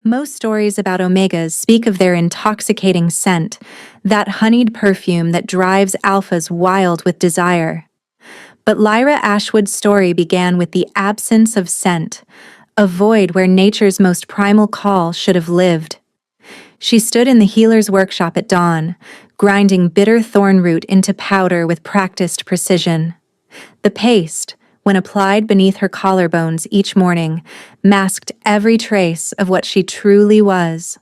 Most stories about omegas speak of their intoxicating scent, that honeyed perfume that drives alphas wild with desire. But Lyra Ashwood's story began with the absence of scent, a void where nature's most primal call should have lived. She stood in the healer's workshop at dawn, grinding bitter thorn root into powder with practiced precision. The paste, when applied beneath her collarbones each morning, masked every trace of what she truly was.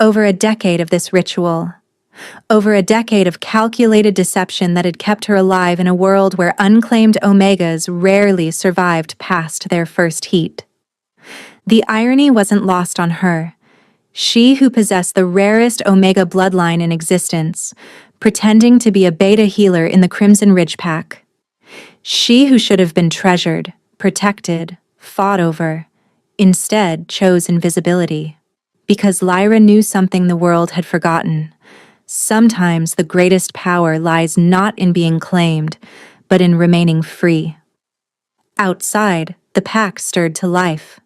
Over a decade of this ritual, over a decade of calculated deception that had kept her alive in a world where unclaimed omegas rarely survived past their first heat. The irony wasn't lost on her. She who possessed the rarest omega bloodline in existence, pretending to be a beta healer in the Crimson Ridge Pack. She who should have been treasured, protected, fought over, instead chose invisibility. Because Lyra knew something the world had forgotten. Sometimes the greatest power lies not in being claimed, but in remaining free. Outside, the pack stirred to life.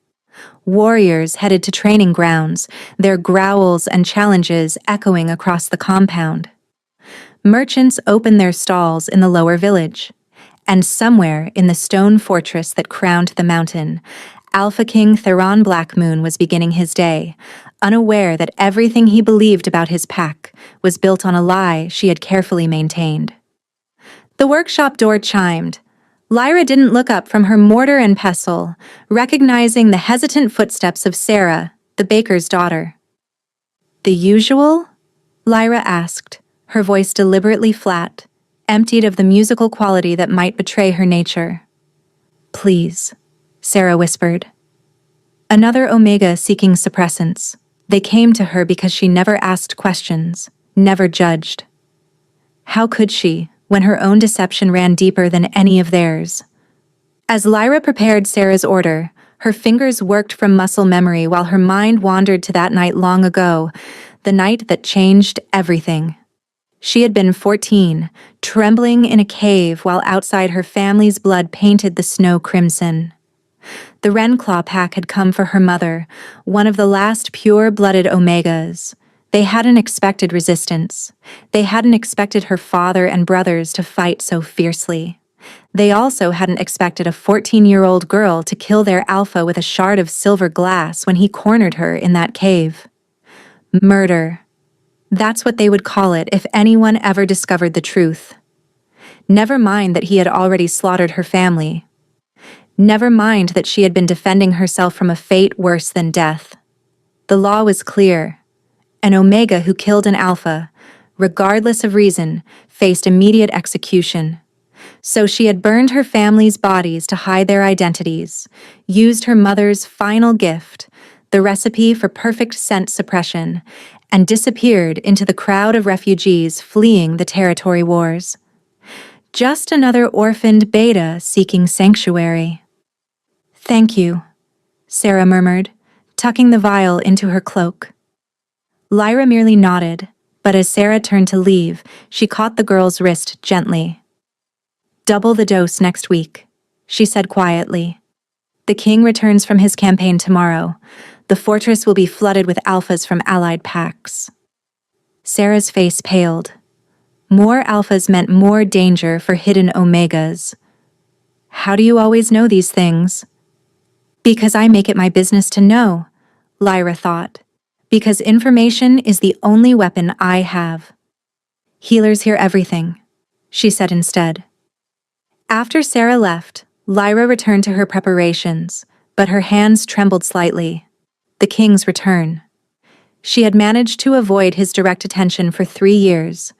Warriors headed to training grounds, their growls and challenges echoing across the compound. Merchants opened their stalls in the lower village. And somewhere in the stone fortress that crowned the mountain, Alpha King Theron Blackmoon was beginning his day, unaware that everything he believed about his pack was built on a lie she had carefully maintained. The workshop door chimed. Lyra didn't look up from her mortar and pestle, recognizing the hesitant footsteps of Sarah, the baker's daughter. "The usual?" Lyra asked, her voice deliberately flat, emptied of the musical quality that might betray her nature. "Please," Sarah whispered. Another omega seeking suppressants. They came to her because she never asked questions, never judged. How could she, when her own deception ran deeper than any of theirs? As Lyra prepared Sarah's order, her fingers worked from muscle memory while her mind wandered to that night long ago, the night that changed everything. She had been 14, trembling in a cave while outside her family's blood painted the snow crimson. The Wrenclaw pack had come for her mother, one of the last pure-blooded omegas. They hadn't expected resistance. They hadn't expected her father and brothers to fight so fiercely. They also hadn't expected a 14-year-old girl to kill their alpha with a shard of silver glass when he cornered her in that cave. Murder. That's what they would call it if anyone ever discovered the truth. Never mind that he had already slaughtered her family. Never mind that she had been defending herself from a fate worse than death. The law was clear. An omega who killed an alpha, regardless of reason, faced immediate execution. So she had burned her family's bodies to hide their identities, used her mother's final gift, the recipe for perfect scent suppression, and disappeared into the crowd of refugees fleeing the territory wars. Just another orphaned beta seeking sanctuary. "Thank you," Sarah murmured, tucking the vial into her cloak. Lyra merely nodded, but as Sarah turned to leave, she caught the girl's wrist gently. "Double the dose next week," she said quietly. "The king returns from his campaign tomorrow. The fortress will be flooded with alphas from allied packs." Sarah's face paled. More alphas meant more danger for hidden omegas. "How do you always know these things?" "Because I make it my business to know," Lyra thought. "Because information is the only weapon I have." "Healers hear everything," she said instead. After Sarah left, Lyra returned to her preparations, but her hands trembled slightly. The king's return. She had managed to avoid his direct attention for 3 years,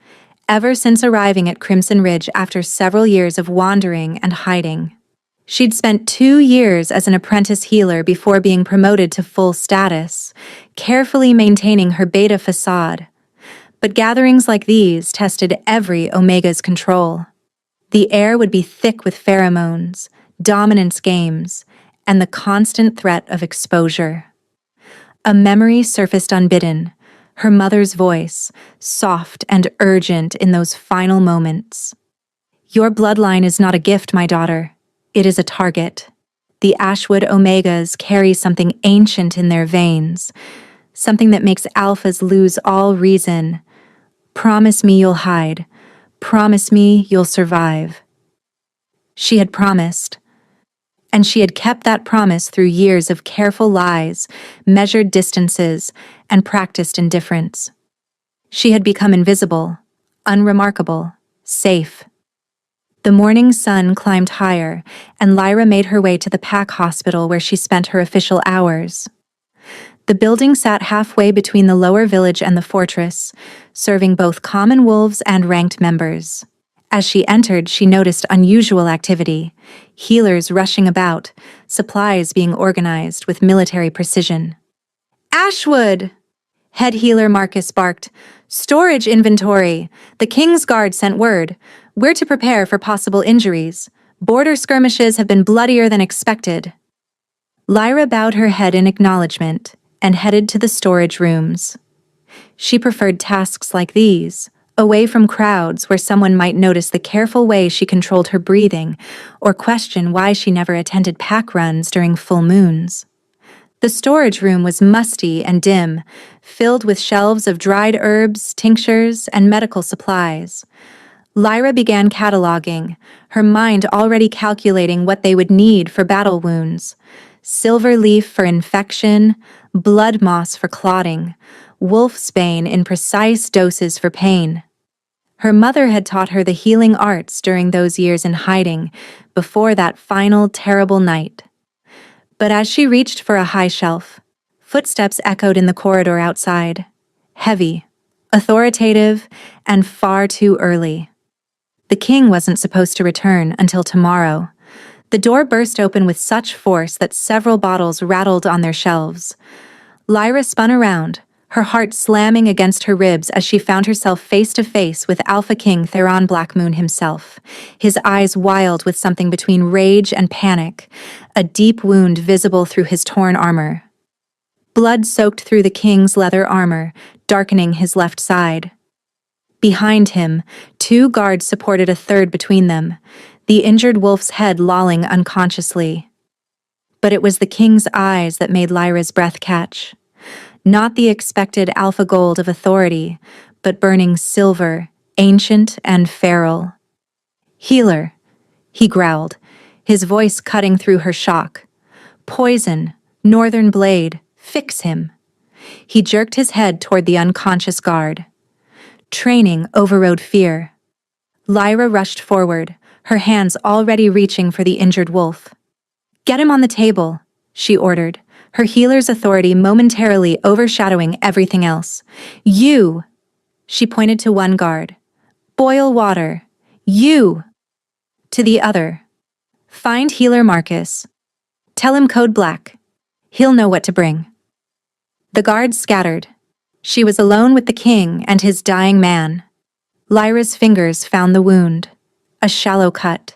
ever since arriving at Crimson Ridge after several years of wandering and hiding. She'd spent 2 years as an apprentice healer before being promoted to full status, carefully maintaining her beta facade. But gatherings like these tested every omega's control. The air would be thick with pheromones, dominance games, and the constant threat of exposure. A memory surfaced unbidden, her mother's voice, soft and urgent in those final moments. "Your bloodline is not a gift, my daughter. It is a target. The Ashwood Omegas carry something ancient in their veins, something that makes alphas lose all reason. Promise me you'll hide. Promise me you'll survive. She had promised. And she had kept that promise through years of careful lies, measured distances, and practiced indifference. She had become invisible, unremarkable, safe. The morning sun climbed higher, and Lyra made her way to the pack hospital where she spent her official hours. The building sat halfway between the lower village and the fortress, serving both common wolves and ranked members. As she entered, she noticed unusual activity, healers rushing about, supplies being organized with military precision. "Ashwood!" Head healer Marcus barked. "Storage inventory! The King's Guard sent word. We're to prepare for possible injuries. Border skirmishes have been bloodier than expected." Lyra bowed her head in acknowledgement and headed to the storage rooms. She preferred tasks like these, away from crowds where someone might notice the careful way she controlled her breathing or question why she never attended pack runs during full moons. The storage room was musty and dim, filled with shelves of dried herbs, tinctures, and medical supplies. Lyra began cataloging, her mind already calculating what they would need for battle wounds. Silver leaf for infection, blood moss for clotting, wolfsbane in precise doses for pain. Her mother had taught her the healing arts during those years in hiding, before that final terrible night. But as she reached for a high shelf, footsteps echoed in the corridor outside, heavy, authoritative, and far too early. The king wasn't supposed to return until tomorrow. The door burst open with such force that several bottles rattled on their shelves. Lyra spun around, her heart slamming against her ribs as she found herself face to face with Alpha King Theron Blackmoon himself, his eyes wild with something between rage and panic, a deep wound visible through his torn armor. Blood soaked through the king's leather armor, darkening his left side. Behind him, 2 guards supported a third between them, the injured wolf's head lolling unconsciously. But it was the king's eyes that made Lyra's breath catch. Not the expected alpha gold of authority, but burning silver, ancient and feral. "Healer," he growled, his voice cutting through her shock. "Poison, northern blade, fix him." He jerked his head toward the unconscious guard. Training overrode fear. Lyra rushed forward, her hands already reaching for the injured wolf. "Get him on the table," she ordered, her healer's authority momentarily overshadowing everything else. "You!" She pointed to one guard. "Boil water. You!" To the other. "Find healer Marcus. Tell him code black. He'll know what to bring." The guards scattered. She was alone with the king and his dying man. Lyra's fingers found the wound. A shallow cut,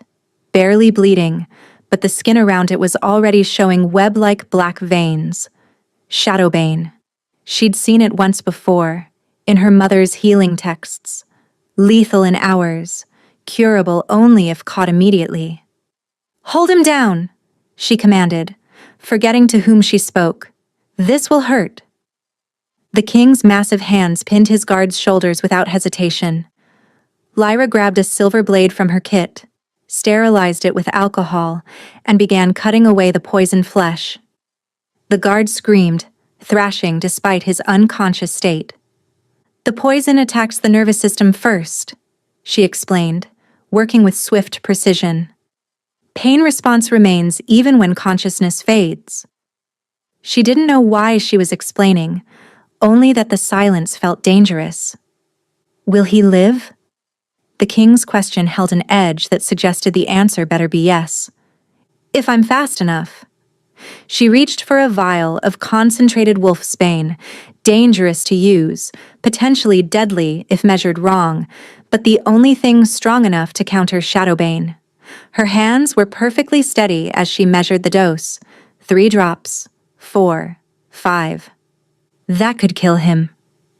barely bleeding, but the skin around it was already showing web-like black veins. Shadowbane. She'd seen it once before, in her mother's healing texts. Lethal in hours, curable only if caught immediately. "Hold him down," she commanded, forgetting to whom she spoke. "This will hurt." The king's massive hands pinned his guard's shoulders without hesitation. Lyra grabbed a silver blade from her kit, sterilized it with alcohol, and began cutting away the poisoned flesh. The guard screamed, thrashing despite his unconscious state. "The poison attacks the nervous system first," she explained, working with swift precision. "Pain response remains even when consciousness fades." She didn't know why she was explaining, only that the silence felt dangerous. "Will he live?" The king's question held an edge that suggested the answer better be yes. "If I'm fast enough." She reached for a vial of concentrated wolfsbane, dangerous to use, potentially deadly if measured wrong, but the only thing strong enough to counter Shadowbane. Her hands were perfectly steady as she measured the dose. 3 drops, 4, 5. "That could kill him,"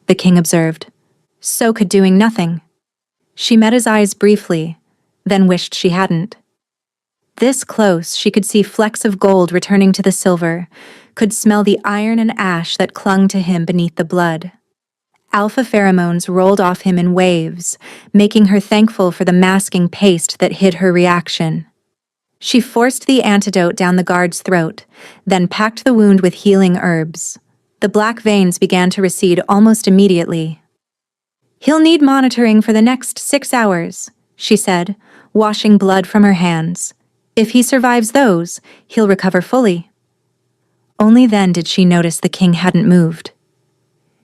the king observed. "So could doing nothing." She met his eyes briefly, then wished she hadn't. This close, she could see flecks of gold returning to the silver, could smell the iron and ash that clung to him beneath the blood. Alpha pheromones rolled off him in waves, making her thankful for the masking paste that hid her reaction. She forced the antidote down the guard's throat, then packed the wound with healing herbs. The black veins began to recede almost immediately. "He'll need monitoring for the next 6 hours," she said, washing blood from her hands. "If he survives those, he'll recover fully." Only then did she notice the king hadn't moved.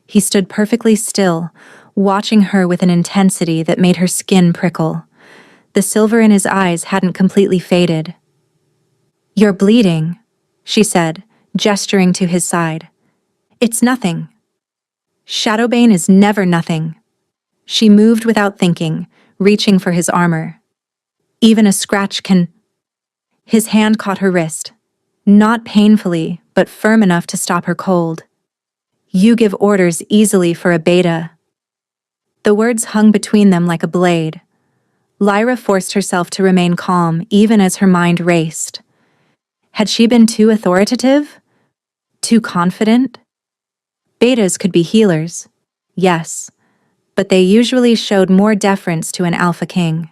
He stood perfectly still, watching her with an intensity that made her skin prickle. The silver in his eyes hadn't completely faded. "You're bleeding," she said, gesturing to his side. "It's nothing." "Shadowbane is never nothing." She moved without thinking, reaching for his armor. "Even a scratch can—" His hand caught her wrist, not painfully, but firm enough to stop her cold. "You give orders easily for a beta." The words hung between them like a blade. Lyra forced herself to remain calm, even as her mind raced. Had she been too authoritative? Too confident? Betas could be healers, yes, but they usually showed more deference to an alpha king.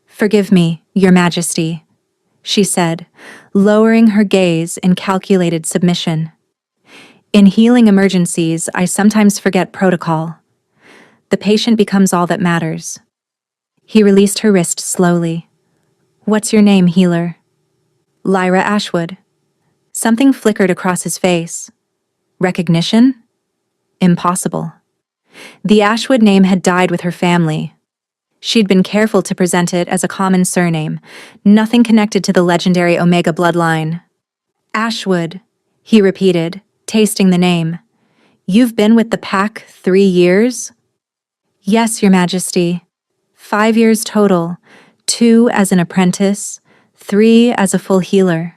"Forgive me, Your Majesty," she said, lowering her gaze in calculated submission. "In healing emergencies, I sometimes forget protocol. The patient becomes all that matters." He released her wrist slowly. "What's your name, healer?" "Lyra Ashwood." Something flickered across his face. Recognition? Impossible. The Ashwood name had died with her family. She'd been careful to present it as a common surname, nothing connected to the legendary Omega bloodline. "Ashwood," he repeated, tasting the name. "You've been with the pack 3 years?" "Yes, Your Majesty. 5 years total, 2 as an apprentice, 3 as a full healer.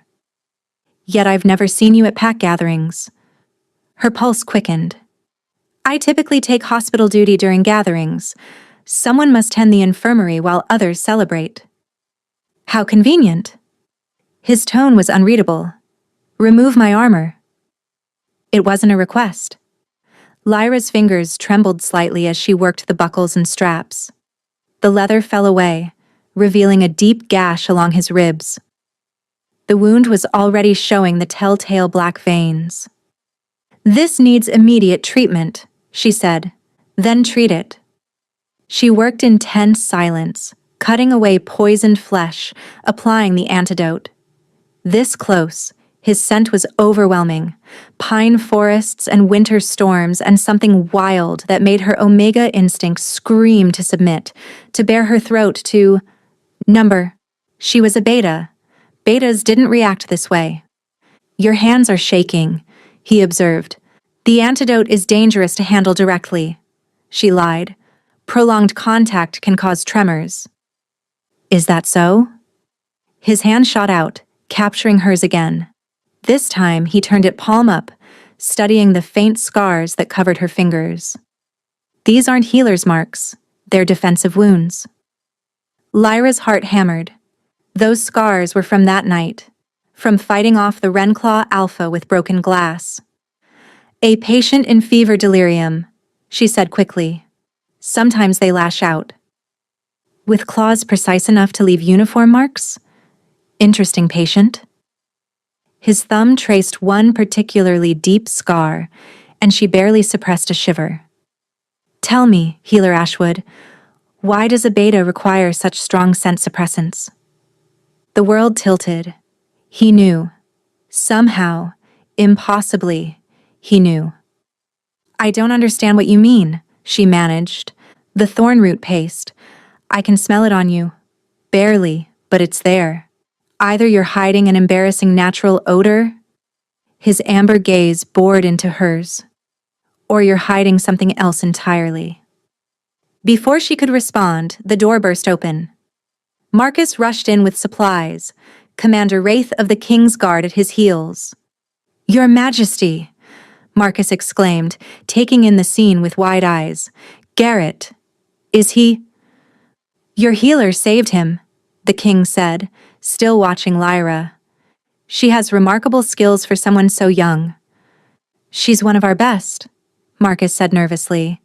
Yet I've never seen you at pack gatherings." Her pulse quickened. "I typically take hospital duty during gatherings. Someone must tend the infirmary while others celebrate." "How convenient." His tone was unreadable. "Remove my armor." It wasn't a request. Lyra's fingers trembled slightly as she worked the buckles and straps. The leather fell away, revealing a deep gash along his ribs. The wound was already showing the telltale black veins. "This needs immediate treatment," she said. "Then treat it." She worked in tense silence, cutting away poisoned flesh, applying the antidote. This close, his scent was overwhelming. Pine forests and winter storms and something wild that made her Omega instinct scream to submit, to bare her throat to— number. She was a beta. Betas didn't react this way. "Your hands are shaking," he observed. "The antidote is dangerous to handle directly." She lied. "Prolonged contact can cause tremors." "Is that so?" His hand shot out, capturing hers again. This time he turned it palm up, studying the faint scars that covered her fingers. "These aren't healer's marks, they're defensive wounds." Lyra's heart hammered. Those scars were from that night, from fighting off the Renclaw Alpha with broken glass. "A patient in fever delirium," she said quickly. "Sometimes they lash out." "With claws precise enough to leave uniform marks? Interesting patient." His thumb traced one particularly deep scar, and she barely suppressed a shiver. "Tell me, Healer Ashwood, why does a beta require such strong scent suppressants?" The world tilted. He knew. Somehow, impossibly, he knew. "I don't understand what you mean," she managed. "The thorn root paste. I can smell it on you. Barely, but it's there. Either you're hiding an embarrassing natural odor," his amber gaze bored into hers, "or you're hiding something else entirely." Before she could respond, the door burst open. Marcus rushed in with supplies, Commander Wraith of the King's Guard at his heels. "Your Majesty!" Marcus exclaimed, taking in the scene with wide eyes. "Garrett, is he—" "Your healer saved him," the king said, still watching Lyra. She has remarkable skills for someone so young. She's one of our best, Marcus said nervously.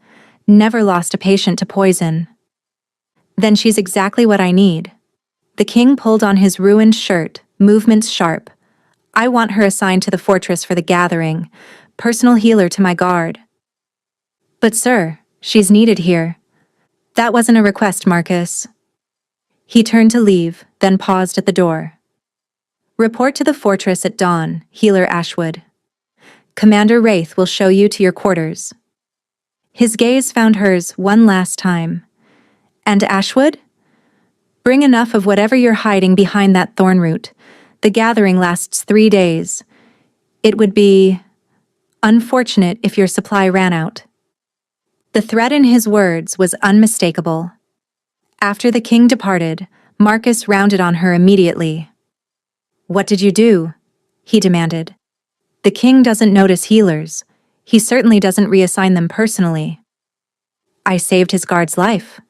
Never lost a patient to poison. Then she's exactly what I need. The king pulled on his ruined shirt, movements sharp. I want her assigned to the fortress for the gathering, personal healer to my guard. But sir, she's needed here. That wasn't a request, Marcus. He turned to leave, then paused at the door. Report to the fortress at dawn, Healer Ashwood. Commander Wraith will show you to your quarters. His gaze found hers one last time. And Ashwood? Bring enough of whatever you're hiding behind that thorn root. The gathering lasts 3 days. It would be unfortunate if your supply ran out. The threat in his words was unmistakable. After the king departed, Marcus rounded on her immediately. What did you do? He demanded. The king doesn't notice healers. He certainly doesn't reassign them personally. I saved his guard's life.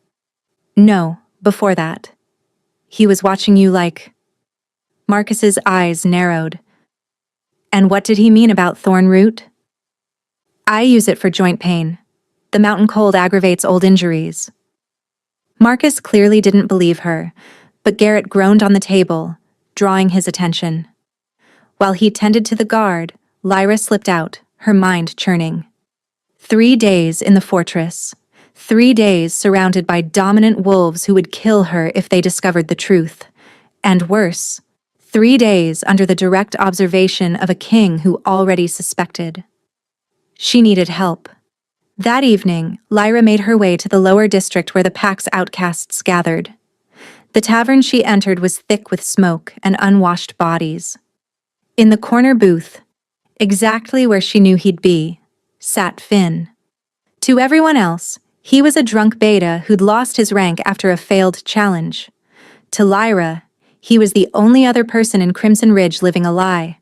No, before that. He was watching you like... Marcus's eyes narrowed. And what did he mean about thorn root? I use it for joint pain. The mountain cold aggravates old injuries. Marcus clearly didn't believe her, but Garrett groaned on the table, drawing his attention. While he tended to the guard, Lyra slipped out, her mind churning. 3 days in the fortress. 3 days surrounded by dominant wolves who would kill her if they discovered the truth. And worse, 3 days under the direct observation of a king who already suspected. She needed help. That evening, Lyra made her way to the lower district where the pack's outcasts gathered. The tavern she entered was thick with smoke and unwashed bodies. In the corner booth, exactly where she knew he'd be, sat Finn. To everyone else, he was a drunk beta who'd lost his rank after a failed challenge. To Lyra, he was the only other person in Crimson Ridge living a lie.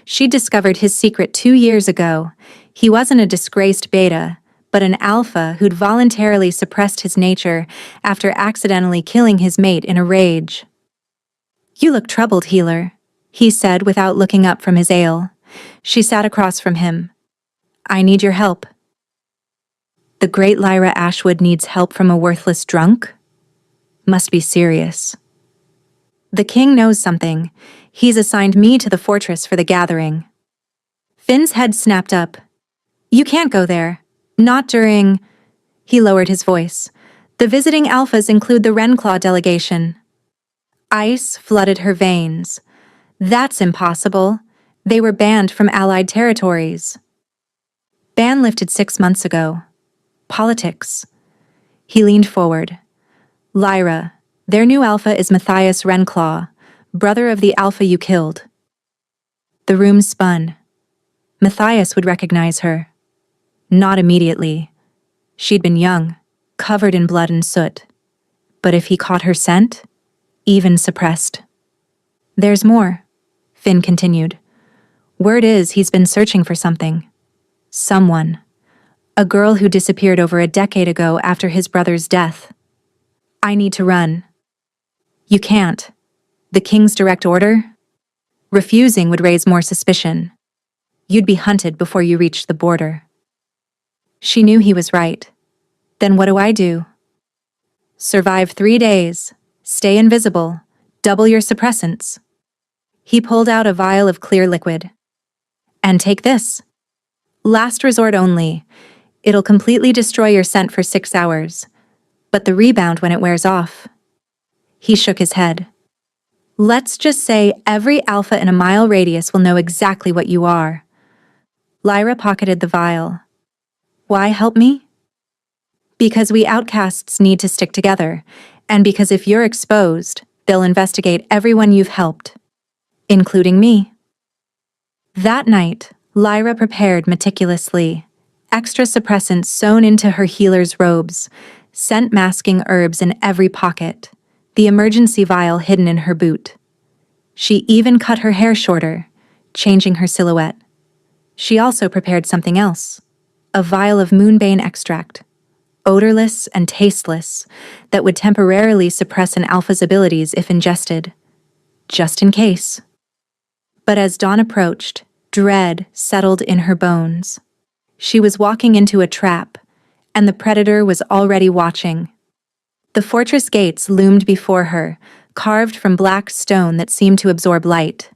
She'd discovered his secret 2 years ago. He wasn't a disgraced beta, but an alpha who'd voluntarily suppressed his nature after accidentally killing his mate in a rage. You look troubled, healer, he said without looking up from his ale. She sat across from him. I need your help. The great Lyra Ashwood needs help from a worthless drunk? Must be serious. The king knows something. He's assigned me to the fortress for the gathering. Finn's head snapped up. You can't go there. Not during... He lowered his voice. The visiting alphas include the Renclaw delegation. Ice flooded her veins. That's impossible. They were banned from allied territories. Ban lifted 6 months ago. Politics. He leaned forward. Lyra, their new alpha is Matthias Renclaw, brother of the alpha you killed. The room spun. Matthias would recognize her. Not immediately. She'd been young, covered in blood and soot. But if he caught her scent, even suppressed. There's more, Finn continued. Word is he's been searching for something. Someone. A girl who disappeared over a decade ago after his brother's death. I need to run. You can't. The king's direct order? Refusing would raise more suspicion. You'd be hunted before you reached the border. She knew he was right. Then what do I do? Survive 3 days, stay invisible, double your suppressants. He pulled out a vial of clear liquid. And take this. Last resort only. It'll completely destroy your scent for 6 hours, but the rebound when it wears off. He shook his head. Let's just say every alpha in a mile radius will know exactly what you are. Lyra pocketed the vial. Why help me? Because we outcasts need to stick together, and because if you're exposed, they'll investigate everyone you've helped, including me. That night, Lyra prepared meticulously, extra suppressants sewn into her healer's robes, scent-masking herbs in every pocket, the emergency vial hidden in her boot. She even cut her hair shorter, changing her silhouette. She also prepared something else, a vial of moonbane extract, odorless and tasteless, that would temporarily suppress an alpha's abilities if ingested. just in case. But as dawn approached, dread settled in her bones. She was walking into a trap, and the predator was already watching. The fortress gates loomed before her, carved from black stone that seemed to absorb light.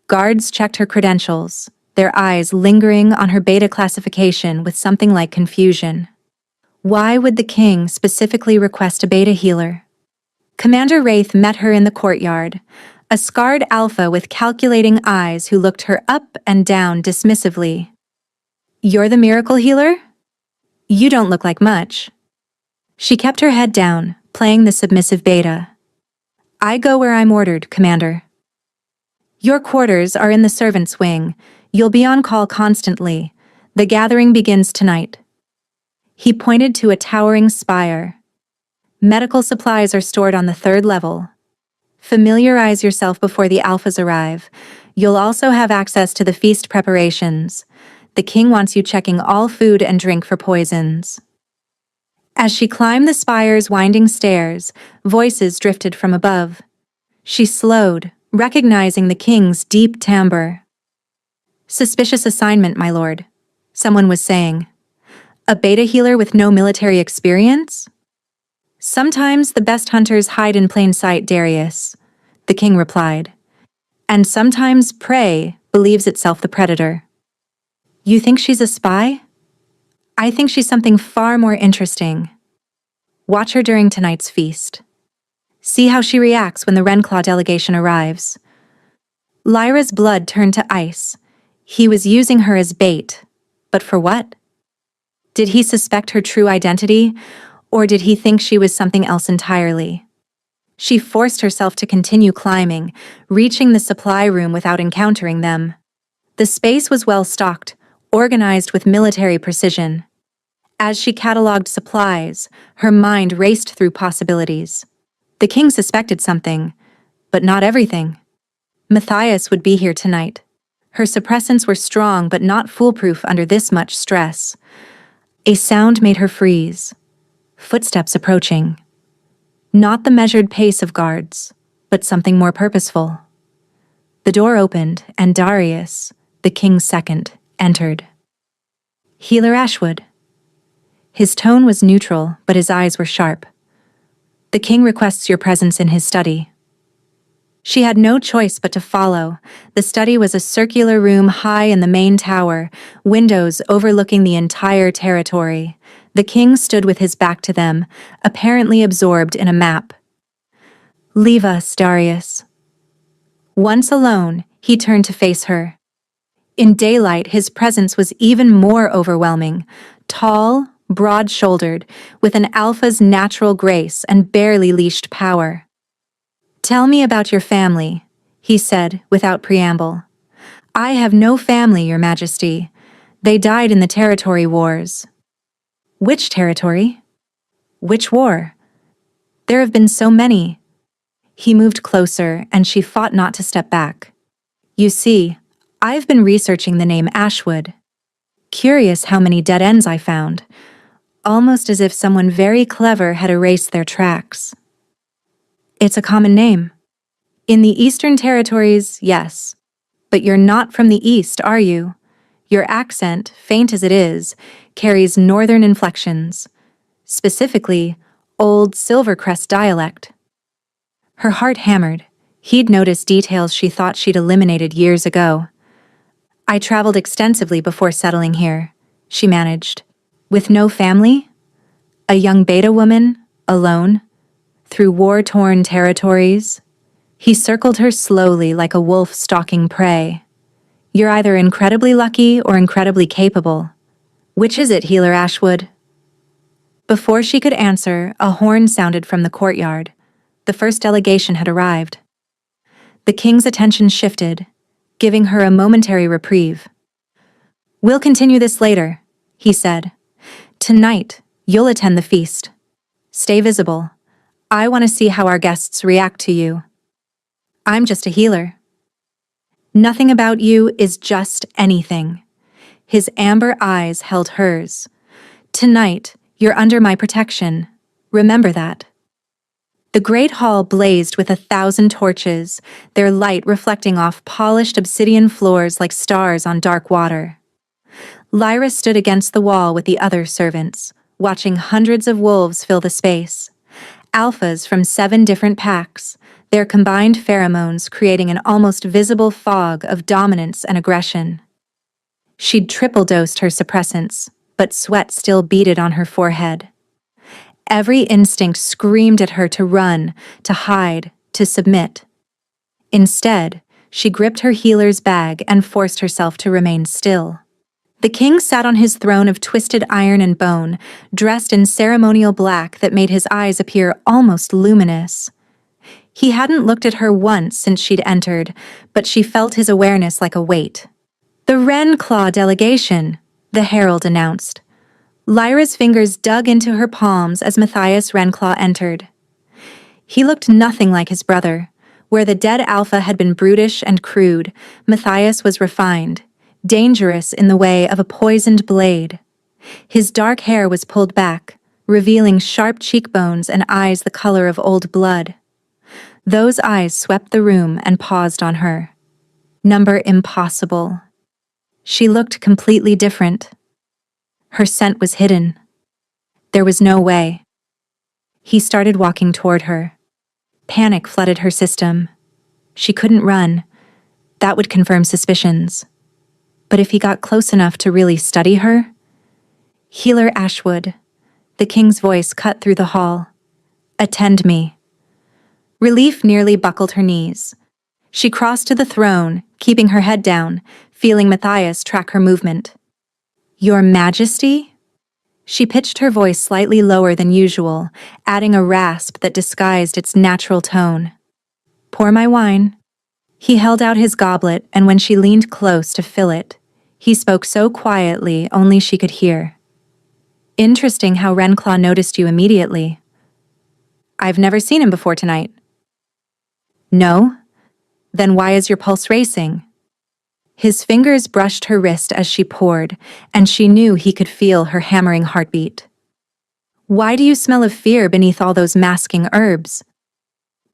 Guards checked her credentials, their eyes lingering on her beta classification with something like confusion. Why would the king specifically request a beta healer? Commander Wraith met her in the courtyard, a scarred alpha with calculating eyes who looked her up and down dismissively. "You're the miracle healer? You don't look like much." She kept her head down, playing the submissive beta. "I go where I'm ordered, Commander." "Your quarters are in the servants' wing. You'll be on call constantly. The gathering begins tonight." He pointed to a towering spire. "Medical supplies are stored on the 3rd level. Familiarize yourself before the alphas arrive. You'll also have access to the feast preparations. The king wants you checking all food and drink for poisons." As she climbed the spire's winding stairs, voices drifted from above. She slowed, recognizing the king's deep timbre. "Suspicious assignment, my lord," someone was saying. "A beta healer with no military experience?" "Sometimes the best hunters hide in plain sight, Darius," the king replied. "And sometimes prey believes itself the predator." "You think she's a spy?" "I think she's something far more interesting. Watch her during tonight's feast. See how she reacts when the Renclaw delegation arrives." Lyra's blood turned to ice. He was using her as bait. But for what? Did he suspect her true identity, or did he think she was something else entirely? She forced herself to continue climbing, reaching the supply room without encountering them. The space was well stocked, organized with military precision. As she cataloged supplies, her mind raced through possibilities. The king suspected something, but not everything. Matthias would be here tonight. Her suppressants were strong but not foolproof under this much stress. A sound made her freeze. Footsteps approaching. Not the measured pace of guards, but something more purposeful. The door opened, and Darius, the king's second, entered. "Healer Ashwood." His tone was neutral, but his eyes were sharp. "The king requests your presence in his study." She had no choice but to follow. The study was a circular room high in the main tower, windows overlooking the entire territory. The king stood with his back to them, apparently absorbed in a map. "Leave us, Darius." Once alone, he turned to face her. In daylight, his presence was even more overwhelming. Tall, broad-shouldered, with an alpha's natural grace and barely leashed power. "Tell me about your family," he said without preamble. "I have no family, Your Majesty. They died in the territory wars." "Which territory? Which war? There have been so many." He moved closer, and she fought not to step back. "You see, I've been researching the name Ashwood. Curious how many dead ends I found. Almost as if someone very clever had erased their tracks." "It's a common name." "In the Eastern Territories, yes. But you're not from the East, are you? Your accent, faint as it is, carries northern inflections. Specifically, Old Silvercrest dialect." Her heart hammered. He'd noticed details she thought she'd eliminated years ago. "I traveled extensively before settling here," she managed. "With no family? A young beta woman, alone, through war-torn territories?" He circled her slowly like a wolf stalking prey. "You're either incredibly lucky or incredibly capable. Which is it, Healer Ashwood?" Before she could answer, a horn sounded from the courtyard. The first delegation had arrived. The king's attention shifted, giving her a momentary reprieve. "We'll continue this later," he said. "Tonight, you'll attend the feast. Stay visible. I want to see how our guests react to you." "I'm just a healer." "Nothing about you is just anything." His amber eyes held hers. "Tonight, you're under my protection. Remember that." The great hall blazed with 1,000 torches, their light reflecting off polished obsidian floors like stars on dark water. Lyra stood against the wall with the other servants, watching hundreds of wolves fill the space. Alphas from 7 different packs, their combined pheromones creating an almost visible fog of dominance and aggression. She'd triple-dosed her suppressants, but sweat still beaded on her forehead. Every instinct screamed at her to run, to hide, to submit. Instead, she gripped her healer's bag and forced herself to remain still. The king sat on his throne of twisted iron and bone, dressed in ceremonial black that made his eyes appear almost luminous. He hadn't looked at her once since she'd entered, but she felt his awareness like a weight. "The Wren Claw delegation," the herald announced. Lyra's fingers dug into her palms as Matthias Wrenclaw entered. He looked nothing like his brother. Where the dead alpha had been brutish and crude, Matthias was refined, dangerous in the way of a poisoned blade. His dark hair was pulled back, revealing sharp cheekbones and eyes the color of old blood. Those eyes swept the room and paused on her. Number impossible. She looked completely different. Her scent was hidden. There was no way. He started walking toward her. Panic flooded her system. She couldn't run. That would confirm suspicions. But if he got close enough to really study her? "Healer Ashwood," the king's voice cut through the hall. "Attend me." Relief nearly buckled her knees. She crossed to the throne, keeping her head down, feeling Matthias track her movement. "Your Majesty?" She pitched her voice slightly lower than usual, adding a rasp that disguised its natural tone. "Pour my wine." He held out his goblet, and when she leaned close to fill it, he spoke so quietly only she could hear. "Interesting how Wrenclaw noticed you immediately." "I've never seen him before tonight." "No? Then why is your pulse racing?" His fingers brushed her wrist as she poured, and she knew he could feel her hammering heartbeat. "Why do you smell of fear beneath all those masking herbs?"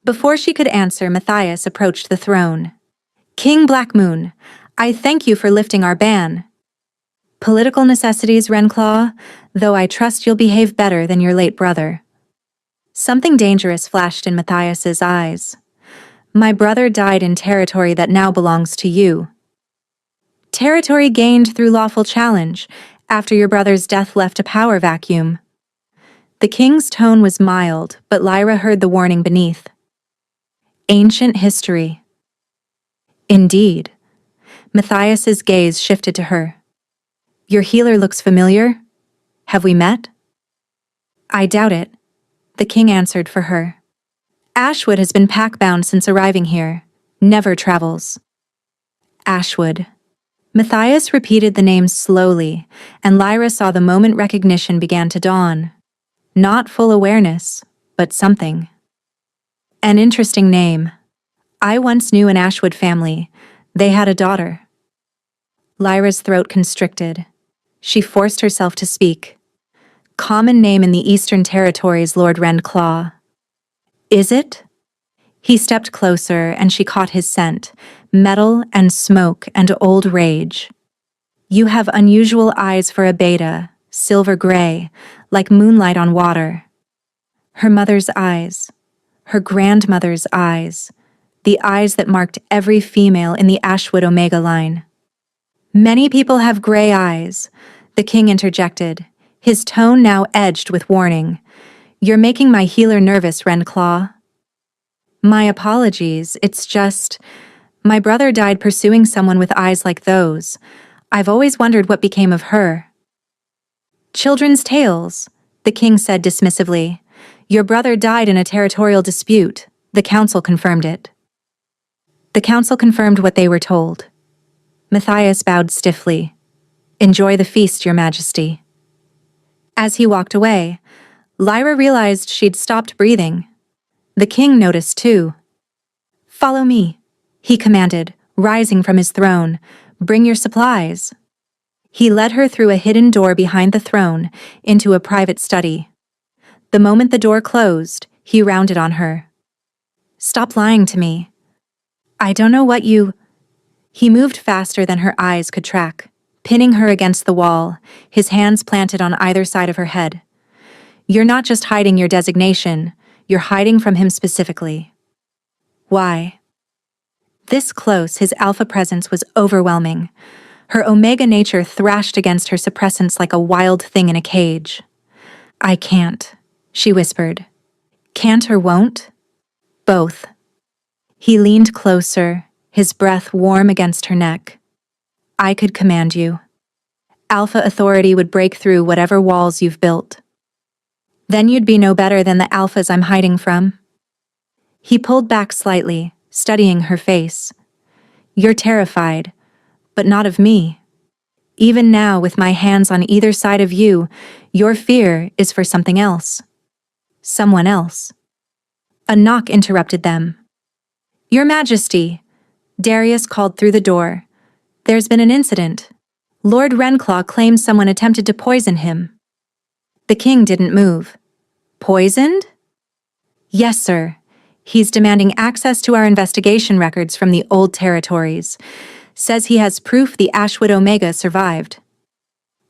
Before she could answer, Matthias approached the throne. "King Blackmoon, I thank you for lifting our ban." "Political necessities, Wrenclaw, though I trust you'll behave better than your late brother." Something dangerous flashed in Matthias's eyes. "My brother died in territory that now belongs to you." "Territory gained through lawful challenge, after your brother's death left a power vacuum." The king's tone was mild, but Lyra heard the warning beneath. "Ancient history." "Indeed." Matthias's gaze shifted to her. "Your healer looks familiar. Have we met?" "I doubt it," the king answered for her. "Ashwood has been pack-bound since arriving here. Never travels." "Ashwood." Matthias repeated the name slowly, and Lyra saw the moment recognition began to dawn. Not full awareness, but something. "An interesting name. I once knew an Ashwood family. They had a daughter." Lyra's throat constricted. She forced herself to speak. "Common name in the Eastern Territories, Lord Wrenclaw." "Is it?" He stepped closer, and she caught his scent, metal and smoke and old rage. "You have unusual eyes for a beta, silver gray, like moonlight on water." Her mother's eyes, her grandmother's eyes, the eyes that marked every female in the Ashwood Omega line. "Many people have gray eyes," the king interjected, his tone now edged with warning. "You're making my healer nervous, Wrenclaw." "My apologies, it's just, my brother died pursuing someone with eyes like those. I've always wondered what became of her." "Children's tales," the king said dismissively. "Your brother died in a territorial dispute. The council confirmed it." The council confirmed what they were told. Matthias bowed stiffly. "Enjoy the feast, Your Majesty." As he walked away, Lyra realized she'd stopped breathing. The king noticed too. "Follow me," he commanded, rising from his throne. "Bring your supplies." He led her through a hidden door behind the throne into a private study. The moment the door closed, He rounded on her. Stop lying to me. I don't know what you... He moved faster than her eyes could track, pinning her against the wall, his hands planted on either side of her head. You're not just hiding your designation, you're hiding from him specifically. Why? This close, his alpha presence was overwhelming. Her omega nature thrashed against her suppressants like a wild thing in a cage. I can't, she whispered. Can't or won't? Both. He leaned closer, his breath warm against her neck. I could command you. Alpha authority would break through whatever walls you've built. Then you'd be no better than the alphas I'm hiding from. He pulled back slightly, studying her face. You're terrified, but not of me. Even now, with my hands on either side of you, your fear is for something else. Someone else. A knock interrupted them. Your Majesty, Darius called through the door. There's been an incident. Lord Renclaw claims someone attempted to poison him. The king didn't move. Poisoned? Yes, sir. He's demanding access to our investigation records from the old territories. Says he has proof the Ashwood Omega survived.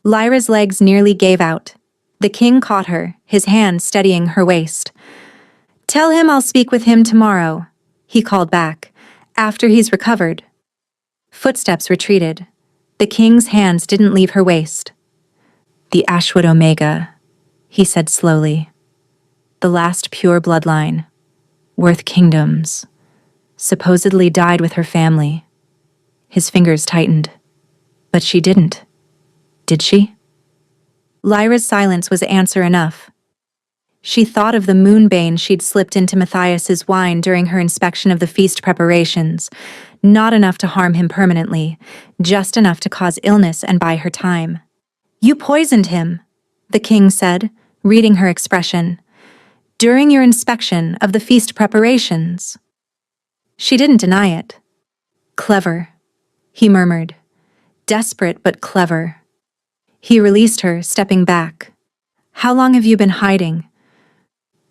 Lyra's legs nearly gave out. The king caught her, his hand steadying her waist. Tell him I'll speak with him tomorrow, he called back, after he's recovered. Footsteps retreated. The king's hands didn't leave her waist. The Ashwood Omega, he said slowly. The last pure bloodline, worth kingdoms, supposedly died with her family. His fingers tightened. But she didn't. Did she? Lyra's silence was answer enough. She thought of the moonbane she'd slipped into Matthias's wine during her inspection of the feast preparations. Not enough to harm him permanently, just enough to cause illness and buy her time. You poisoned him, the king said, reading her expression. During your inspection of the feast preparations. She didn't deny it. Clever, he murmured. Desperate but clever. He released her, stepping back. How long have you been hiding?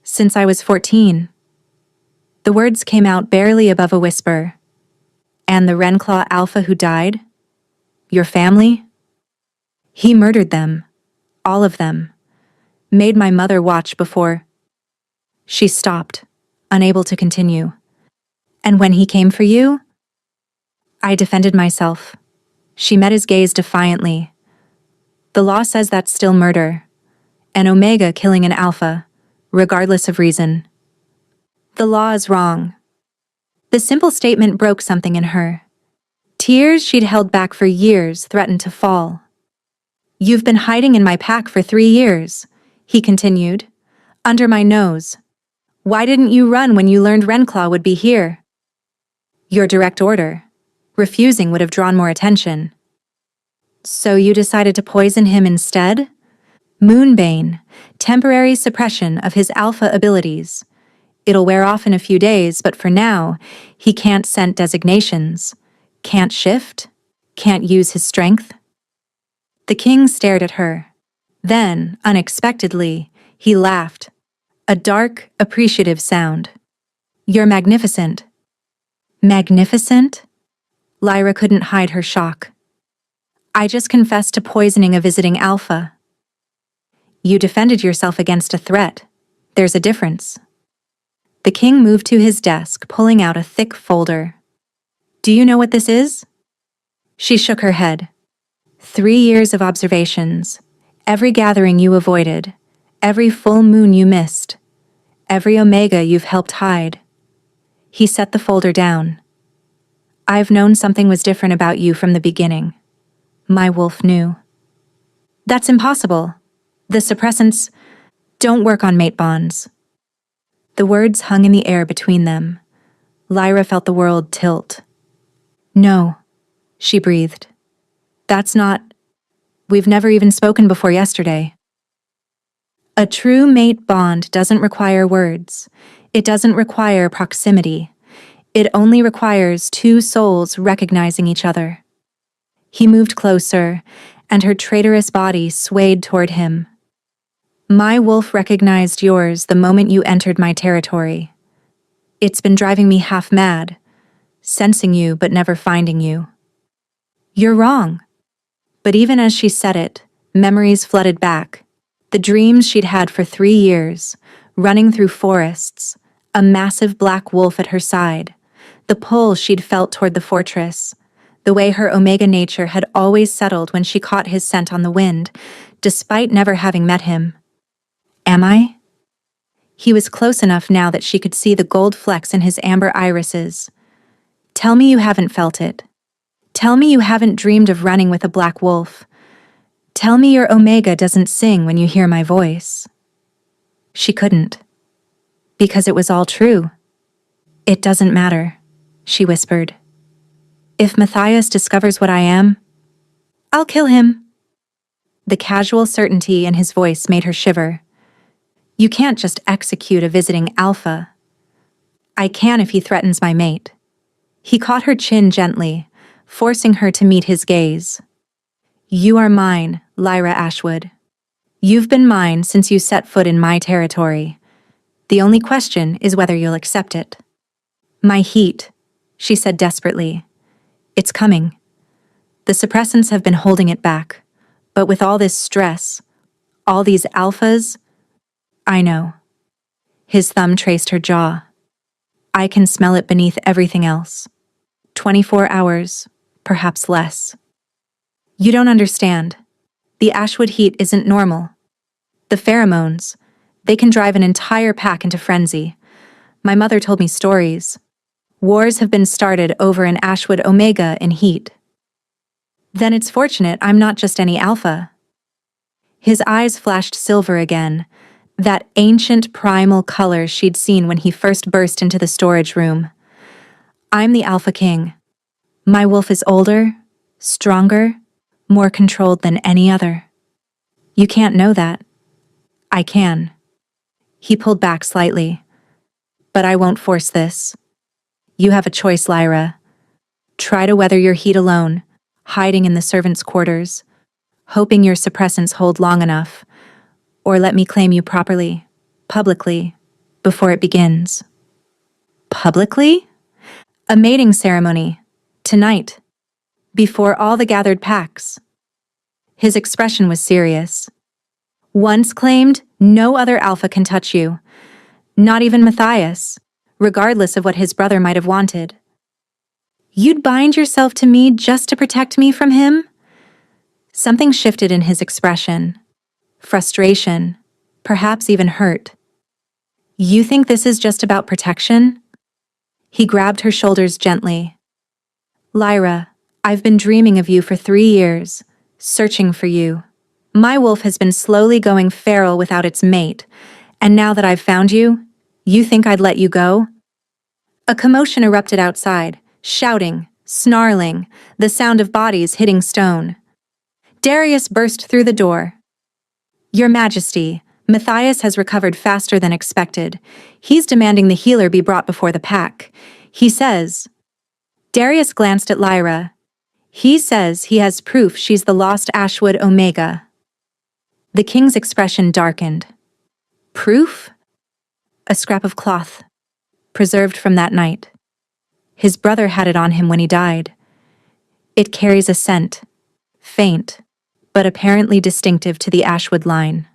Since I was 14. The words came out barely above a whisper. And the Renclaw Alpha who died? Your family? He murdered them. All of them. Made my mother watch before. She stopped, unable to continue. And when he came for you? I defended myself. She met his gaze defiantly. The law says that's still murder. An Omega killing an Alpha, regardless of reason. The law is wrong. The simple statement broke something in her. Tears she'd held back for years threatened to fall. You've been hiding in my pack for 3 years, he continued. Under my nose. Why didn't you run when you learned Renclaw would be here? Your direct order. Refusing would have drawn more attention. So you decided to poison him instead? Moonbane, temporary suppression of his alpha abilities. It'll wear off in a few days, but for now, he can't scent designations, can't shift, can't use his strength. The king stared at her. Then, unexpectedly, he laughed. A dark, appreciative sound. You're magnificent. Magnificent? Lyra couldn't hide her shock. I just confessed to poisoning a visiting alpha. You defended yourself against a threat. There's a difference. The king moved to his desk, pulling out a thick folder. Do you know what this is? She shook her head. 3 years of observations. Every gathering you avoided. Every full moon you missed. Every Omega you've helped hide. He set the folder down. I've known something was different about you from the beginning. My wolf knew. That's impossible. The suppressants don't work on mate bonds. The words hung in the air between them. Lyra felt the world tilt. No, she breathed. That's not... We've never even spoken before yesterday. A true mate bond doesn't require words. It doesn't require proximity. It only requires 2 souls recognizing each other. He moved closer, and her traitorous body swayed toward him. My wolf recognized yours the moment you entered my territory. It's been driving me half mad, sensing you but never finding you. You're wrong. But even as she said it, memories flooded back. The dreams she'd had for 3 years, running through forests, a massive black wolf at her side, the pull she'd felt toward the fortress, the way her Omega nature had always settled when she caught his scent on the wind, despite never having met him. Am I? He was close enough now that she could see the gold flecks in his amber irises. Tell me you haven't felt it. Tell me you haven't dreamed of running with a black wolf. Tell me your Omega doesn't sing when you hear my voice. She couldn't. Because it was all true. It doesn't matter, she whispered. If Matthias discovers what I am, I'll kill him. The casual certainty in his voice made her shiver. You can't just execute a visiting alpha. I can if he threatens my mate. He caught her chin gently, forcing her to meet his gaze. You are mine, Lyra Ashwood. You've been mine since you set foot in my territory. The only question is whether you'll accept it. My heat, she said desperately. It's coming. The suppressants have been holding it back, but with all this stress, all these alphas, I know. His thumb traced her jaw. I can smell it beneath everything else. 24 hours, perhaps less. You don't understand. The Ashwood heat isn't normal. The pheromones, they can drive an entire pack into frenzy. My mother told me stories. Wars have been started over an Ashwood Omega in heat. Then it's fortunate I'm not just any alpha. His eyes flashed silver again, that ancient primal color she'd seen when he first burst into the storage room. I'm the Alpha King. My wolf is older, stronger, more controlled than any other. You can't know that. I can. He pulled back slightly. But I won't force this. You have a choice, Lyra. Try to weather your heat alone, hiding in the servants' quarters, hoping your suppressants hold long enough, or let me claim you properly, publicly, before it begins. Publicly? A mating ceremony. Tonight. Before all the gathered packs. His expression was serious. Once claimed, no other alpha can touch you. Not even Matthias, regardless of what his brother might have wanted. You'd bind yourself to me just to protect me from him? Something shifted in his expression. Frustration, perhaps even hurt. You think this is just about protection? He grabbed her shoulders gently. Lyra, I've been dreaming of you for 3 years, searching for you. My wolf has been slowly going feral without its mate, and now that I've found you, you think I'd let you go? A commotion erupted outside, shouting, snarling, the sound of bodies hitting stone. Darius burst through the door. Your Majesty, Matthias has recovered faster than expected. He's demanding the healer be brought before the pack. He says... Darius glanced at Lyra. He says he has proof she's the lost Ashwood Omega. The king's expression darkened. Proof? A scrap of cloth, preserved from that night. His brother had it on him when he died. It carries a scent, faint, but apparently distinctive to the Ashwood line.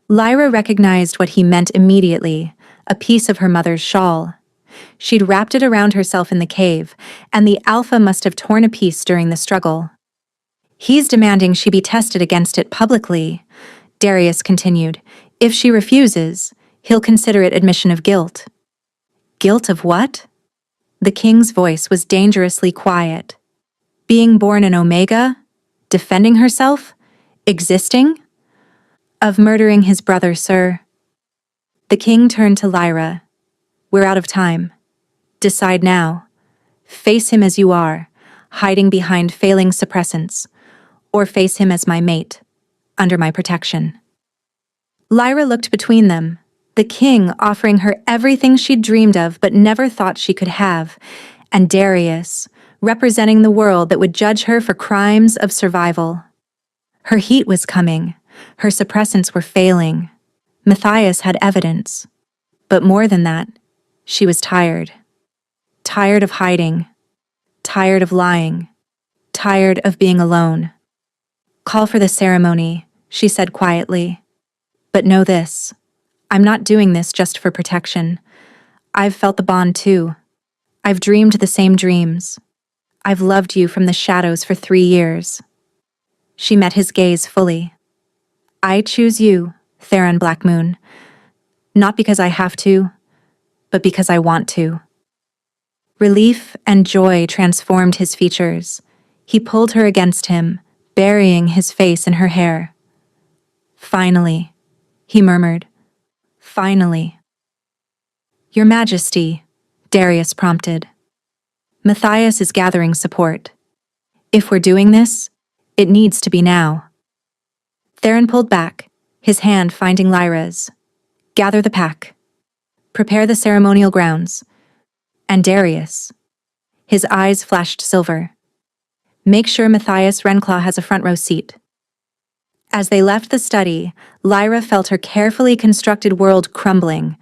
Lyra recognized what he meant immediately, a piece of her mother's shawl. She'd wrapped it around herself in the cave, and the alpha must have torn a piece during the struggle. He's demanding she be tested against it publicly, Darius continued. If she refuses, he'll consider it admission of guilt. Guilt of what? The king's voice was dangerously quiet. Being born an Omega? Defending herself? Existing? Of murdering his brother, sir. The king turned to Lyra. We're out of time. Decide now. Face him as you are, hiding behind failing suppressants, or face him as my mate, under my protection. Lyra looked between them, the king offering her everything she'd dreamed of but never thought she could have, and Darius, representing the world that would judge her for crimes of survival. Her heat was coming, Her suppressants were failing. Matthias had evidence. But more than that, she was tired. Tired of hiding. Tired of lying. Tired of being alone. "Call for the ceremony," she said quietly. "But know this. I'm not doing this just for protection. I've felt the bond too. I've dreamed the same dreams. I've loved you from the shadows for 3 years." She met his gaze fully. "I choose you, Theron Blackmoon. Not because I have to, but because I want to." Relief and joy transformed his features. He pulled her against him, burying his face in her hair. "Finally," he murmured. "Finally." "Your Majesty," Darius prompted. "Matthias is gathering support. If we're doing this, it needs to be now." Theron pulled back, his hand finding Lyra's. "Gather the pack. Prepare the ceremonial grounds. And Darius." His eyes flashed silver. "Make sure Matthias Renclaw has a front row seat." As they left the study, Lyra felt her carefully constructed world crumbling.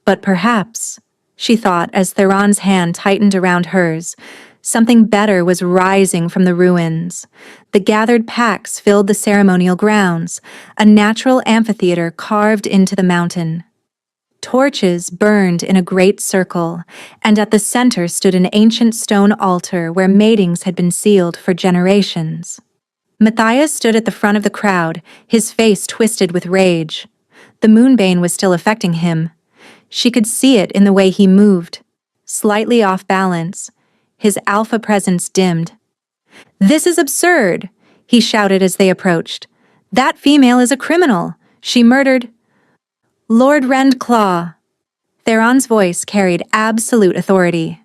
But perhaps, she thought as Theron's hand tightened around hers, something better was rising from the ruins. The gathered packs filled the ceremonial grounds, a natural amphitheater carved into the mountain. Torches burned in a great circle, and at the center stood an ancient stone altar where matings had been sealed for generations. Matthias stood at the front of the crowd, his face twisted with rage. The moonbane was still affecting him. She could see it in the way he moved, slightly off balance, his alpha presence dimmed. "This is absurd," he shouted as they approached. "That female is a criminal. She murdered—" "Lord Rendclaw." Theron's voice carried absolute authority.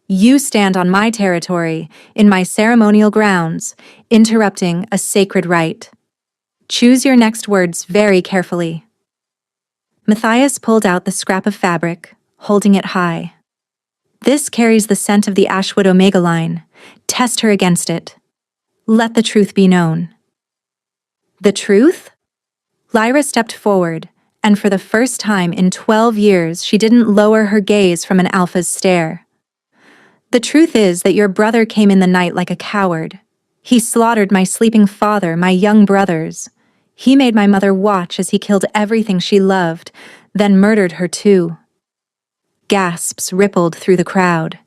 "You stand on my territory, in my ceremonial grounds, interrupting a sacred rite. Choose your next words very carefully." Matthias pulled out the scrap of fabric, holding it high. "This carries the scent of the Ashwood Omega line. Test her against it. Let the truth be known." "The truth?" Lyra stepped forward, and for the first time in 12 years she didn't lower her gaze from an alpha's stare. "The truth is that your brother came in the night like a coward. He slaughtered my sleeping father, my young brothers. He made my mother watch as he killed everything she loved, then murdered her too." Gasps rippled through the crowd.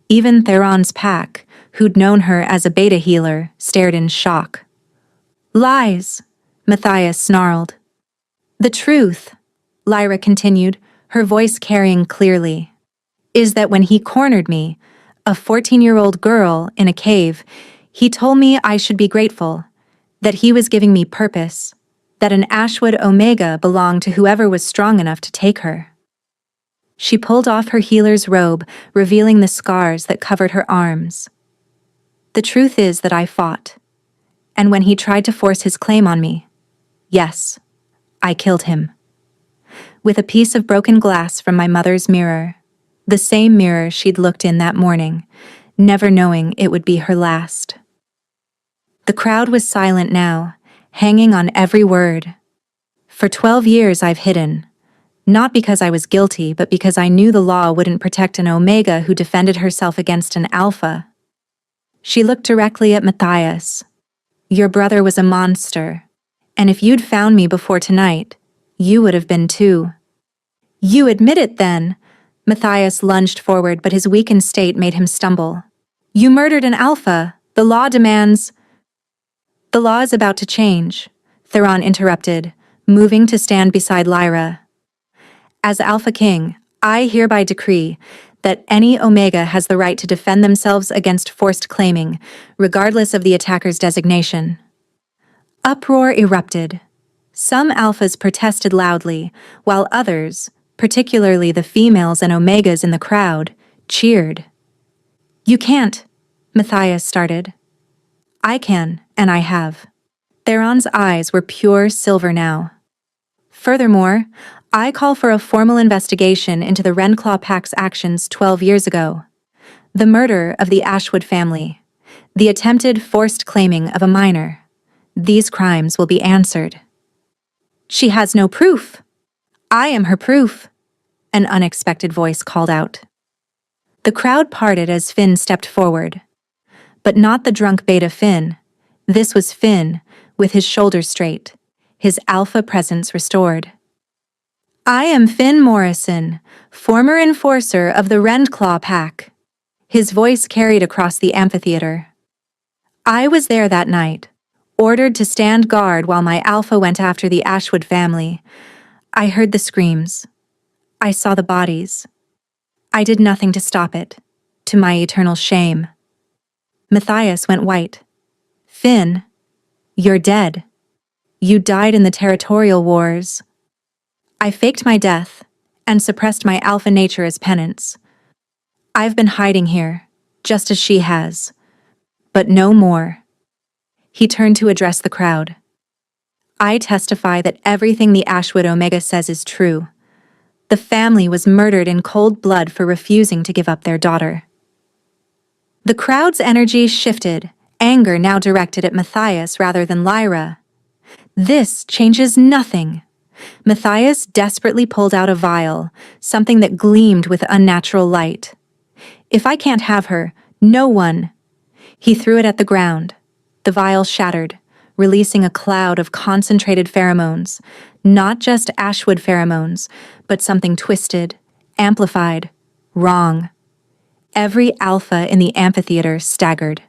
Even Theron's pack, who'd known her as a beta healer, stared in shock. "Lies," Matthias snarled. "The truth," Lyra continued, her voice carrying clearly, "is that when he cornered me, a 14-year-old girl in a cave, he told me I should be grateful, that he was giving me purpose, that an Ashwood Omega belonged to whoever was strong enough to take her." She pulled off her healer's robe, revealing the scars that covered her arms. "The truth is that I fought, and when he tried to force his claim on me, yes, I killed him. With a piece of broken glass from my mother's mirror, the same mirror she'd looked in that morning, never knowing it would be her last." The crowd was silent now, hanging on every word. "For 12 years I've hidden, not because I was guilty, but because I knew the law wouldn't protect an Omega who defended herself against an Alpha." She looked directly at Matthias. "Your brother was a monster, and if you'd found me before tonight, you would have been too." "You admit it then!" Matthias lunged forward, but his weakened state made him stumble. "You murdered an Alpha. The law demands—" "The law is about to change," Theron interrupted, moving to stand beside Lyra. "As Alpha King, I hereby decree that any Omega has the right to defend themselves against forced claiming, regardless of the attacker's designation." Uproar erupted. Some Alphas protested loudly, while others, particularly the females and Omegas in the crowd, cheered. "You can't," Matthias started. "I can, and I have." Theron's eyes were pure silver now. "Furthermore, I call for a formal investigation into the Renclaw Pack's actions 12 years ago. The murder of the Ashwood family. The attempted forced claiming of a minor. these crimes will be answered. She has no proof. I am her proof, an unexpected voice called out. The crowd parted as Finn stepped forward. But not the drunk beta Finn. This was Finn, with his shoulders straight, his alpha presence restored. I am Finn Morrison, former enforcer of the Rendclaw Pack. His voice carried across the amphitheater. I was there that night, ordered to stand guard while my alpha went after the Ashwood family. I heard the screams. I saw the bodies. I did nothing to stop it, to my eternal shame. Matthias went white. Finn, you're dead. You died in the territorial wars. I faked my death and suppressed my alpha nature as penance. I've been hiding here, just as she has, but no more. He turned to address the crowd. I testify that everything the Ashwood Omega says is true. The family was murdered in cold blood for refusing to give up their daughter. The crowd's energy shifted, anger now directed at Matthias rather than Lyra. This changes nothing. Matthias desperately pulled out a vial, something that gleamed with unnatural light. If I can't have her, no one. He threw it at the ground. The vial shattered, releasing a cloud of concentrated pheromones, not just Ashwood pheromones, but something twisted, amplified, wrong. Every alpha in the amphitheater staggered.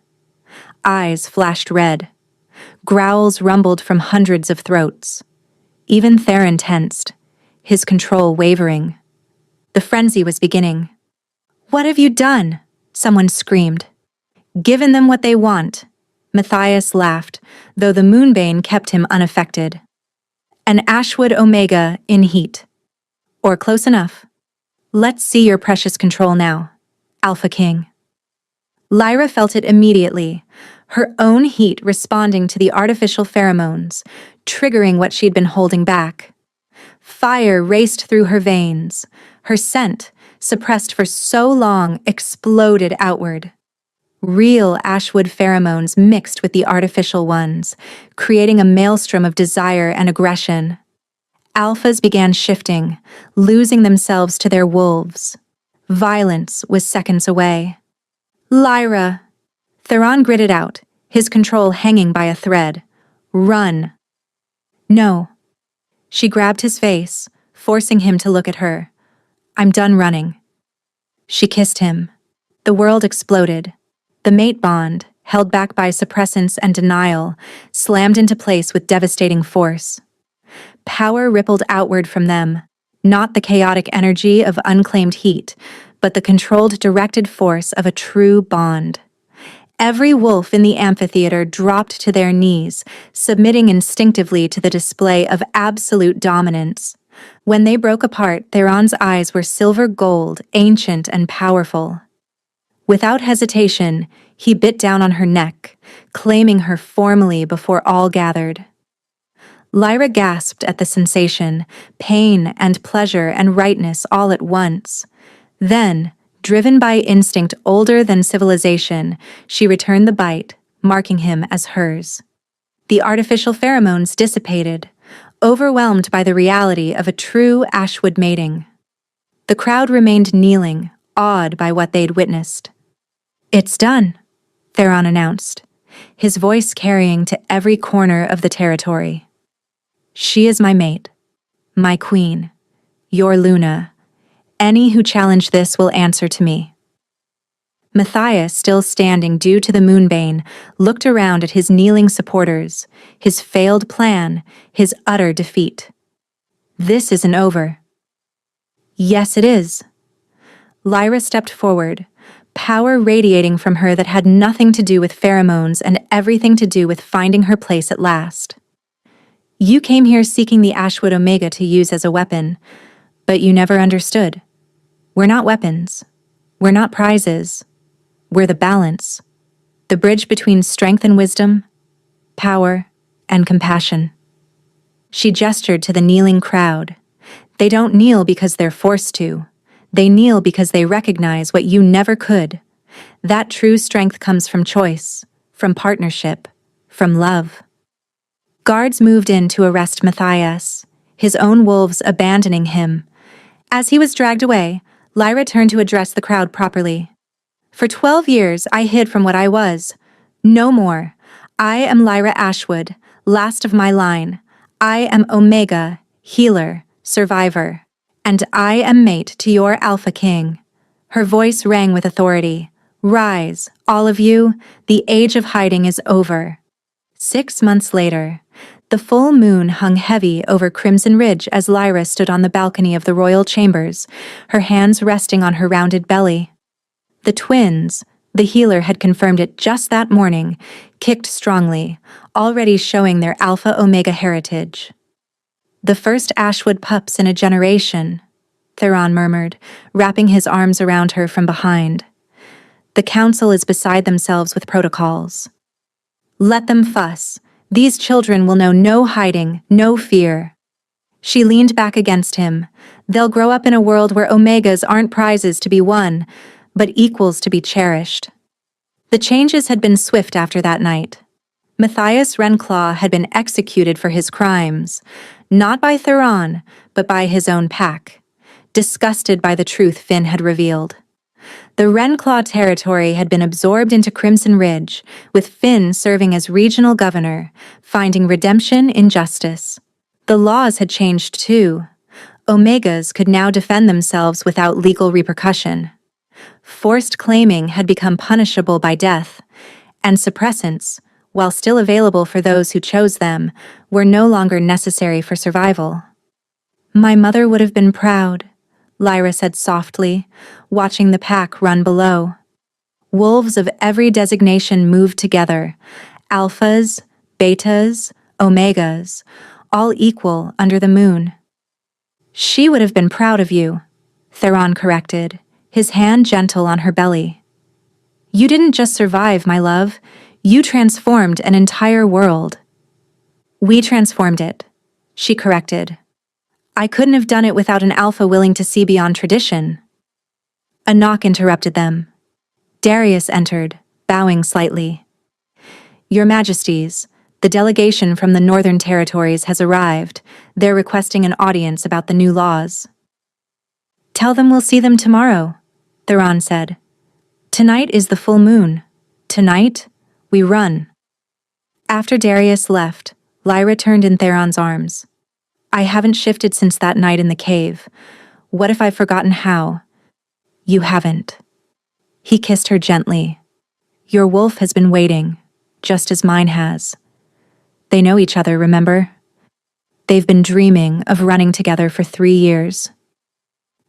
Eyes flashed red. Growls rumbled from hundreds of throats. Even Theron tensed, his control wavering. The frenzy was beginning. What have you done? Someone screamed. Given them what they want. Matthias laughed, though the Moonbane kept him unaffected. An Ashwood Omega in heat. Or close enough. Let's see your precious control now, Alpha King. Lyra felt it immediately, her own heat responding to the artificial pheromones, triggering what she'd been holding back. Fire raced through her veins. Her scent, suppressed for so long, exploded outward. Real Ashwood pheromones mixed with the artificial ones, creating a maelstrom of desire and aggression. Alphas began shifting, losing themselves to their wolves. Violence was seconds away. Lyra! Theron gritted out, his control hanging by a thread. Run! No. She grabbed his face, forcing him to look at her. I'm done running. She kissed him. The world exploded. The mate bond, held back by suppressants and denial, slammed into place with devastating force. Power rippled outward from them, not the chaotic energy of unclaimed heat, but the controlled, directed force of a true bond. Every wolf in the amphitheater dropped to their knees, submitting instinctively to the display of absolute dominance. When they broke apart, Theron's eyes were silver gold, ancient and powerful. Without hesitation, he bit down on her neck, claiming her formally before all gathered. Lyra gasped at the sensation, pain and pleasure and rightness all at once. Then, driven by instinct older than civilization, she returned the bite, marking him as hers. The artificial pheromones dissipated, overwhelmed by the reality of a true Ashwood mating. The crowd remained kneeling, awed by what they'd witnessed. It's done, Theron announced, his voice carrying to every corner of the territory. She is my mate, my queen, your Luna. Any who challenge this will answer to me. Matthias, still standing due to the Moonbane, looked around at his kneeling supporters, his failed plan, his utter defeat. This isn't over. Yes, it is. Lyra stepped forward, power radiating from her that had nothing to do with pheromones and everything to do with finding her place at last. You came here seeking the Ashwood Omega to use as a weapon, but you never understood. We're not weapons. We're not prizes. We're the balance, the bridge between strength and wisdom, power and compassion. She gestured to the kneeling crowd. They don't kneel because they're forced to. They kneel because they recognize what you never could. That true strength comes from choice, from partnership, from love. Guards moved in to arrest Matthias, his own wolves abandoning him. As he was dragged away, Lyra turned to address the crowd properly. For 12 years, I hid from what I was. No more. I am Lyra Ashwood, last of my line. I am Omega, healer, survivor. And I am mate to your Alpha King. Her voice rang with authority. Rise, all of you, the age of hiding is over. 6 months later, the full moon hung heavy over Crimson Ridge as Lyra stood on the balcony of the royal chambers, her hands resting on her rounded belly. The twins, the healer had confirmed it just that morning, kicked strongly, already showing their Alpha-Omega heritage. The first Ashwood pups in a generation, Theron murmured, wrapping his arms around her from behind. The council is beside themselves with protocols. Let them fuss. These children will know no hiding, no fear. She leaned back against him. They'll grow up in a world where Omegas aren't prizes to be won, but equals to be cherished. The changes had been swift after that night. Matthias Renclaw had been executed for his crimes, not by Theron, but by his own pack, disgusted by the truth Finn had revealed. The Renclaw territory had been absorbed into Crimson Ridge, with Finn serving as regional governor, finding redemption in justice. The laws had changed too. Omegas could now defend themselves without legal repercussion. Forced claiming had become punishable by death, and suppressants, while still available for those who chose them, were no longer necessary for survival. My mother would have been proud, Lyra said softly, watching the pack run below. Wolves of every designation moved together, alphas, betas, omegas, all equal under the moon. She would have been proud of you, Theron corrected, his hand gentle on her belly. You didn't just survive, my love. You transformed an entire world. We transformed it, she corrected. I couldn't have done it without an alpha willing to see beyond tradition. A knock interrupted them. Darius entered, bowing slightly. Your Majesties, the delegation from the Northern Territories has arrived. They're requesting an audience about the new laws. Tell them we'll see them tomorrow, Theron said. Tonight is the full moon. Tonight, we run. After Darius left, Lyra turned in Theron's arms. I haven't shifted since that night in the cave. What if I've forgotten how? You haven't. He kissed her gently. Your wolf has been waiting, just as mine has. They know each other, remember? They've been dreaming of running together for 3 years.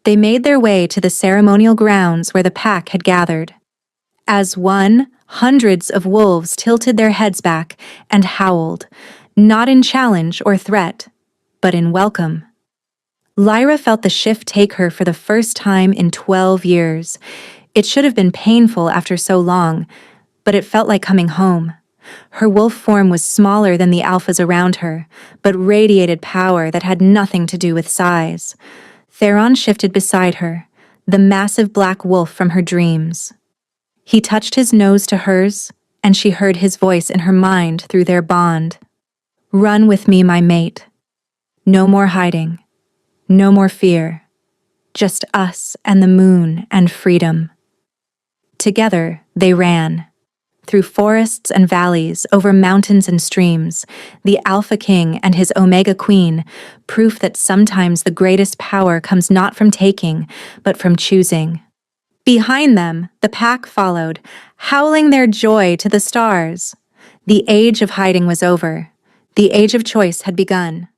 They made their way to the ceremonial grounds where the pack had gathered. As one, hundreds of wolves tilted their heads back and howled, not in challenge or threat, but in welcome. Lyra felt the shift take her for the first time in 12 years. It should have been painful after so long, but it felt like coming home. Her wolf form was smaller than the alphas around her, but radiated power that had nothing to do with size. Theron shifted beside her, the massive black wolf from her dreams. He touched his nose to hers, and she heard his voice in her mind through their bond. Run with me, my mate. No more hiding. No more fear. Just us and the moon and freedom. Together, they ran. Through forests and valleys, over mountains and streams, the Alpha King and his Omega Queen, proof that sometimes the greatest power comes not from taking, but from choosing. Behind them, the pack followed, howling their joy to the stars. The age of hiding was over. The age of choice had begun.